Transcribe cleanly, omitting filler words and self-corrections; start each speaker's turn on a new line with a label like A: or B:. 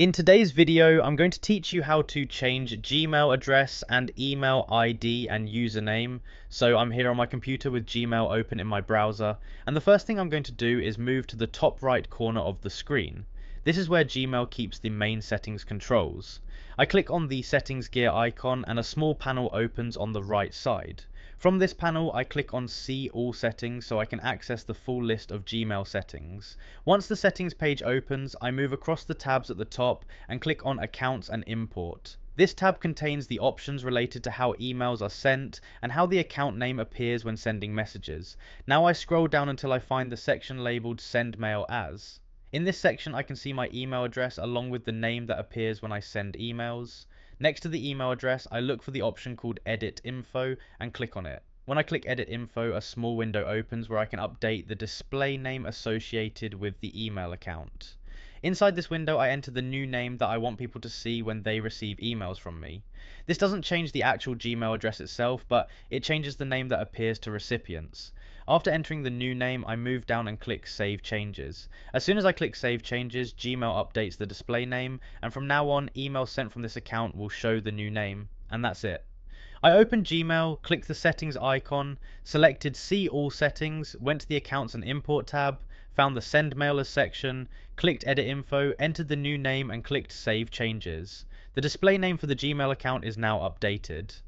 A: In today's video, I'm going to teach you how to change Gmail address and email ID and username. So I'm here on my computer with Gmail open in my browser, and the first thing I'm going to do is move to the top right corner of the screen. This is where Gmail keeps the main settings controls. I click on the settings gear icon and a small panel opens on the right side. From this panel, I click on See All Settings so I can access the full list of Gmail settings. Once the settings page opens, I move across the tabs at the top and click on Accounts and Import. This tab contains the options related to how emails are sent and how the account name appears when sending messages. Now I scroll down until I find the section labeled Send Mail As. In this section, I can see my email address along with the name that appears when I send emails. Next to the email address, I look for the option called Edit Info and click on it. When I click Edit Info, a small window opens where I can update the display name associated with the email account. Inside this window, I enter the new name that I want people to see when they receive emails from me. This doesn't change the actual Gmail address itself, but it changes the name that appears to recipients. After entering the new name, I move down and click Save Changes. As soon as I click Save Changes, Gmail updates the display name, and from now on, emails sent from this account will show the new name, and that's it. I opened Gmail, clicked the settings icon, selected See All Settings, went to the Accounts and Import tab, found the Send Mailers section, clicked Edit Info, entered the new name and clicked Save Changes. The display name for the Gmail account is now updated.